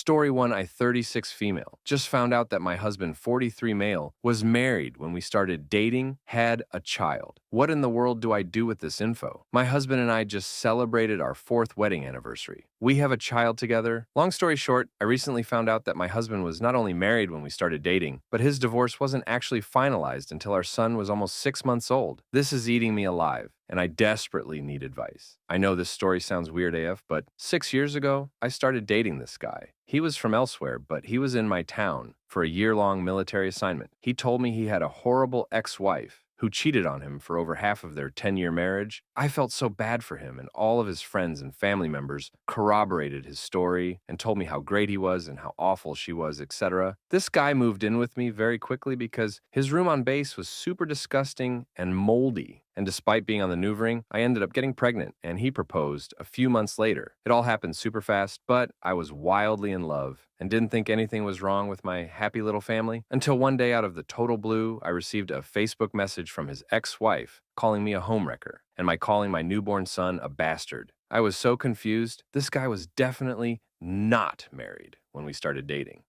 Story 1, I 36 female. Just found out that my husband 43 male was married when we started dating, had a child. What in the world do I do with this info? My husband and I just celebrated our 4th wedding anniversary. We have a child together. Long story short, I recently found out that my husband was not only married when we started dating, but his divorce wasn't actually finalized until our son was almost 6 months old. This is eating me alive, and I desperately need advice. I know this story sounds weird AF, but 6 years ago, I started dating this guy. He was from elsewhere, but he was in my town for a year-long military assignment. He told me he had a horrible ex-wife who cheated on him for over half of their 10-year marriage. I felt so bad for him, and all of his friends and family members corroborated his story and told me how great he was and how awful she was, etc. This guy moved in with me very quickly because his room on base was super disgusting and moldy. And despite being on the Nouvering, I ended up getting pregnant, and he proposed a few months later. It all happened super fast, but I was wildly in love and didn't think anything was wrong with my happy little family until one day out of the total blue, I received a Facebook message from his ex-wife calling me a homewrecker and calling my newborn son a bastard. I was so confused. This guy was definitely not married when we started dating.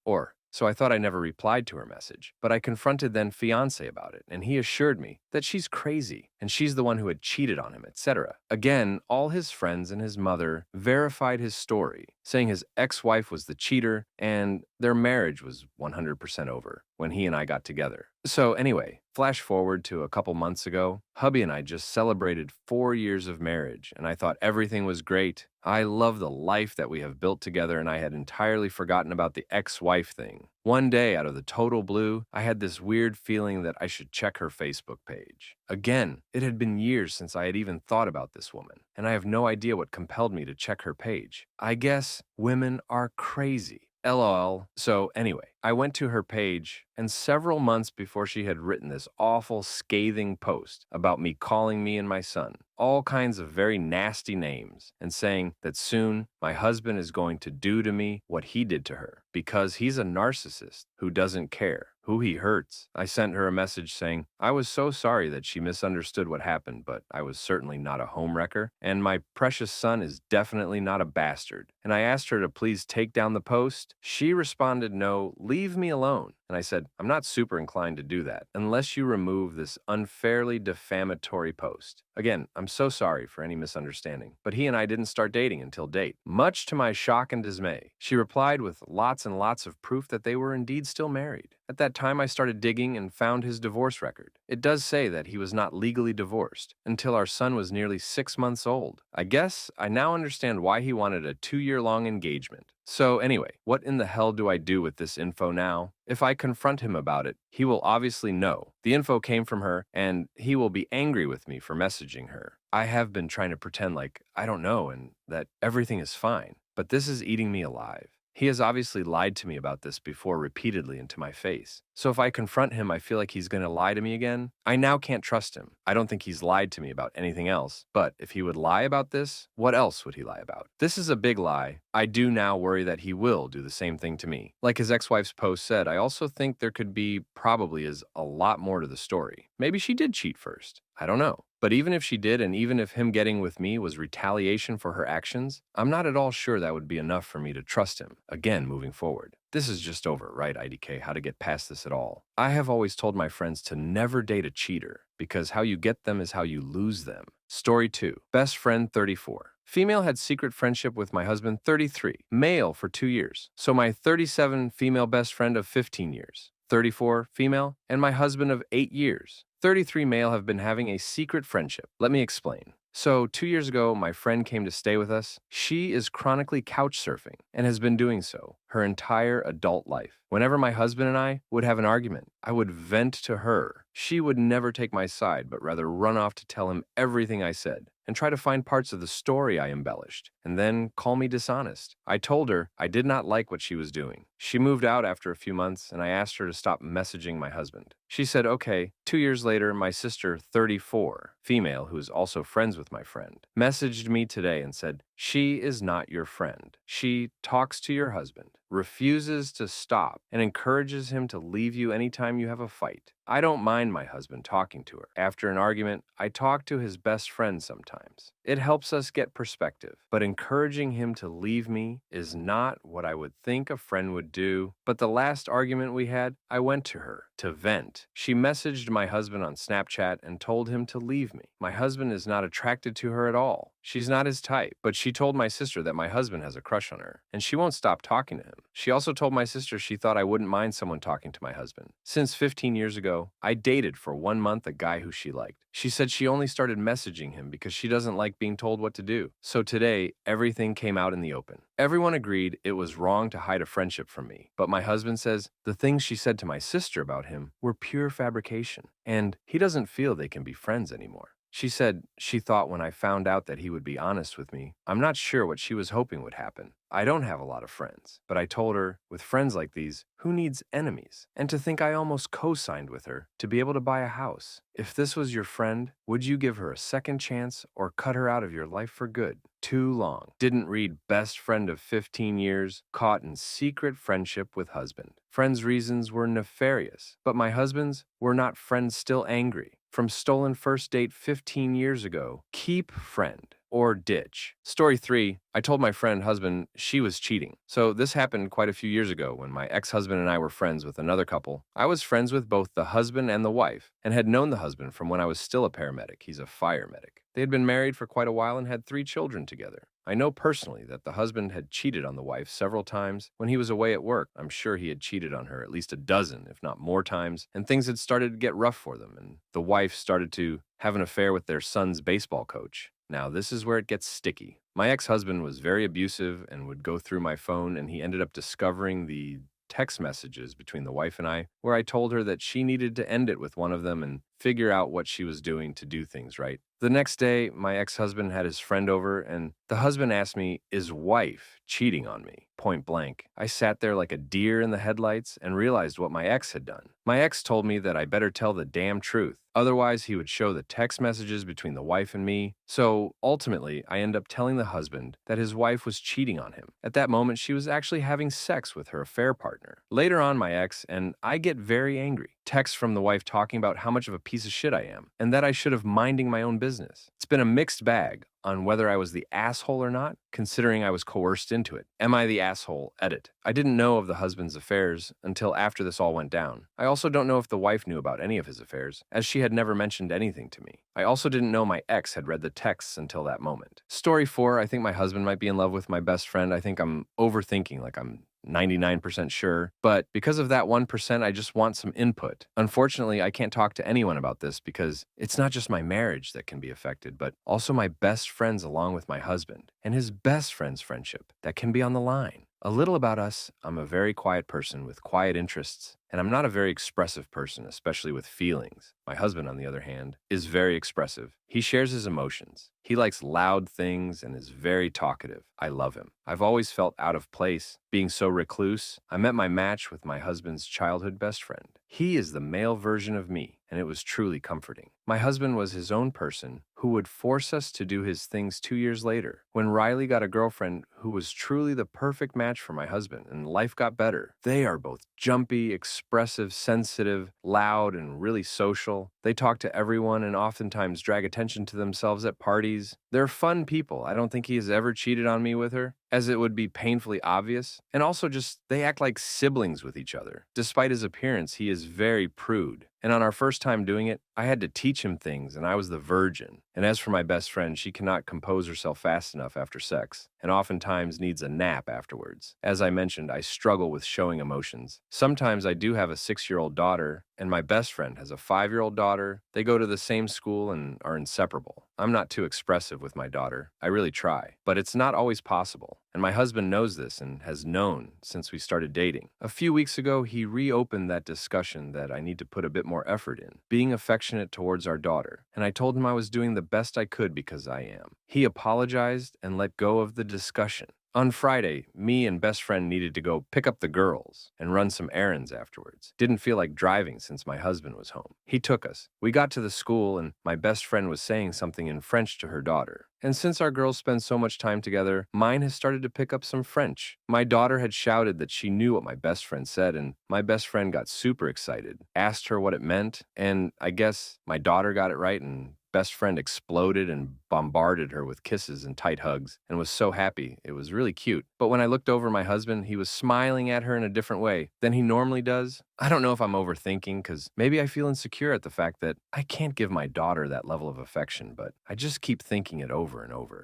So I thought I never replied to her message, but I confronted then fiancé about it, and he assured me that she's crazy, and she's the one who had cheated on him, etc. Again, all his friends and his mother verified his story, saying his ex-wife was the cheater, and their marriage was 100% over when he and I got together. So anyway, flash forward to a couple months ago, hubby and I just celebrated 4 years of marriage, and I thought everything was great. I love the life that we have built together, and I had entirely forgotten about the ex-wife thing. One day, out of the total blue, I had this weird feeling that I should check her Facebook page. Again, it had been years since I had even thought about this woman, and I have no idea what compelled me to check her page. I guess women are crazy. LOL. So anyway, I went to her page, and several months before she had written this awful, scathing post about me calling me and my son all kinds of very nasty names and saying that soon my husband is going to do to me what he did to her because he's a narcissist who doesn't care who he hurts. I sent her a message saying, I was so sorry that she misunderstood what happened, but I was certainly not a homewrecker, and my precious son is definitely not a bastard. And I asked her to please take down the post. She responded, no, leave me alone. And I said, I'm not super inclined to do that unless you remove this unfairly defamatory post. Again, I'm so sorry for any misunderstanding, but he and I didn't start dating until date. Much to my shock and dismay, she replied with lots and lots of proof that they were indeed still married. At that time, I started digging and found his divorce record. It does say that he was not legally divorced until our son was nearly 6 months old. I guess I now understand why he wanted a 2-year-long engagement. So anyway, what in the hell do I do with this info now? If I confront him about it, he will obviously know. The info came from her, and he will be angry with me for messaging her. I have been trying to pretend like I don't know and that everything is fine, but this is eating me alive. He has obviously lied to me about this before repeatedly and to my face. So if I confront him, I feel like he's going to lie to me again. I now can't trust him. I don't think he's lied to me about anything else. But if he would lie about this, what else would he lie about? This is a big lie. I do now worry that he will do the same thing to me. Like his ex-wife's post said, I also think there could be probably is a lot more to the story. Maybe she did cheat first. I don't know. But even if she did, and even if him getting with me was retaliation for her actions, I'm not at all sure that would be enough for me to trust him, again, moving forward. This is just over, right, IDK? How to get past this at all. I have always told my friends to never date a cheater, because how you get them is how you lose them. Story 2. Best friend 34. Female had secret friendship with my husband 33. Male for 2 years. So my 37 female best friend of 15 years. 34 female, and my husband of 8 years. 33 male have been having a secret friendship. Let me explain. So 2 years ago, my friend came to stay with us. She is chronically couch surfing and has been doing so her entire adult life. Whenever my husband and I would have an argument, I would vent to her. She would never take my side, but rather run off to tell him everything I said and try to find parts of the story I embellished, and then call me dishonest. I told her I did not like what she was doing. She moved out after a few months, and I asked her to stop messaging my husband. She said, okay. 2 years later, my sister, 34, female, who is also friends with my friend, messaged me today and said, she is not your friend. She talks to your husband, refuses to stop, and encourages him to leave you anytime you have a fight. I don't mind my husband talking to her. After an argument, I talk to his best friend sometimes. It helps us get perspective, but encouraging him to leave me is not what I would think a friend would do. But the last argument we had, I went to her to vent. She messaged my husband on Snapchat and told him to leave me. My husband is not attracted to her at all. She's not his type, but she told my sister that my husband has a crush on her, and she won't stop talking to him. She also told my sister she thought I wouldn't mind someone talking to my husband. Since 15 years ago, I dated for 1 month a guy who she liked. She said she only started messaging him because she doesn't like being told what to do. So today, everything came out in the open. Everyone agreed it was wrong to hide a friendship from me, but my husband says the things she said to my sister about him were pure fabrication, and he doesn't feel they can be friends anymore. She said she thought when I found out that he would be honest with me, I'm not sure what she was hoping would happen. I don't have a lot of friends, but I told her, with friends like these, who needs enemies? And to think I almost co-signed with her to be able to buy a house. If this was your friend, would you give her a second chance or cut her out of your life for good? Too long. Didn't read best friend of 15 years, caught in secret friendship with husband. Friend's reasons were nefarious, but my husband's were not friends still angry. From stolen first date 15 years ago, keep friend or ditch. Story 3, I told my friend husband she was cheating. So this happened quite a few years ago when my ex-husband and I were friends with another couple. I was friends with both the husband and the wife and had known the husband from when I was still a paramedic. He's a fire medic. They had been married for quite a while and had 3 children together. I know personally that the husband had cheated on the wife several times when he was away at work. I'm sure he had cheated on her at least a dozen, if not more times, and things had started to get rough for them, and the wife started to have an affair with their son's baseball coach. Now, this is where it gets sticky. My ex-husband was very abusive and would go through my phone, and he ended up discovering the text messages between the wife and I, where I told her that she needed to end it with one of them and figure out what she was doing to do things right. The next day, my ex-husband had his friend over, and the husband asked me, is wife cheating on me? Point blank. I sat there like a deer in the headlights and realized what my ex had done. My ex told me that I better tell the damn truth. Otherwise, he would show the text messages between the wife and me. So ultimately, I end up telling the husband that his wife was cheating on him. At that moment, she was actually having sex with her affair partner. Later on, my ex and I get very angry. Texts from the wife talking about how much of a piece of shit I am and that I should have minding my own business. It's been a mixed bag on whether I was the asshole or not, considering I was coerced into it. Am I the asshole? Edit. I didn't know of the husband's affairs until after this all went down. I also don't know if the wife knew about any of his affairs, as she had never mentioned anything to me. I also didn't know my ex had read the texts until that moment. Story 4, I think my husband might be in love with my best friend. I think I'm overthinking, like I'm 99% sure, but because of that 1%, I just want some input. Unfortunately, I can't talk to anyone about this because it's not just my marriage that can be affected, but also my best friends along with my husband and his best friend's friendship that can be on the line. A little about us, I'm a very quiet person with quiet interests, and I'm not a very expressive person, especially with feelings. My husband, on the other hand, is very expressive. He shares his emotions. He likes loud things and is very talkative. I love him. I've always felt out of place, being so recluse. I met my match with my husband's childhood best friend. He is the male version of me, and it was truly comforting. My husband was his own person who would force us to do his things 2 years later. When Riley got a girlfriend who was truly the perfect match for my husband and life got better, they are both jumpy, expressive, sensitive, loud, and really social. They talk to everyone and oftentimes drag attention to themselves at parties. They're fun people. I don't think he has ever cheated on me with her, as it would be painfully obvious. And also just, they act like siblings with each other. Despite his appearance, he is very prude. And on our first time doing it, I had to teach him things, and I was the virgin. And as for my best friend, she cannot compose herself fast enough after sex, and oftentimes needs a nap afterwards. As I mentioned, I struggle with showing emotions. Sometimes I do have a 6-year-old daughter, and my best friend has a 5-year-old daughter. They go to the same school and are inseparable. I'm not too expressive with my daughter. I really try, but it's not always possible. And my husband knows this and has known since we started dating. A few weeks ago, he reopened that discussion that I need to put a bit more effort in, being affectionate towards our daughter. And I told him I was doing the best I could because I am. He apologized and let go of the discussion. On Friday, me and best friend needed to go pick up the girls and run some errands afterwards. Didn't feel like driving since my husband was home. He took us. We got to the school and my best friend was saying something in French to her daughter. And since our girls spend so much time together, mine has started to pick up some French. My daughter had shouted that she knew what my best friend said, and my best friend got super excited, asked her what it meant, and I guess my daughter got it right and best friend exploded and bombarded her with kisses and tight hugs and was so happy. It was really cute. But when I looked over my husband, he was smiling at her in a different way than he normally does. I don't know if I'm overthinking because maybe I feel insecure at the fact that I can't give my daughter that level of affection, but I just keep thinking it over and over.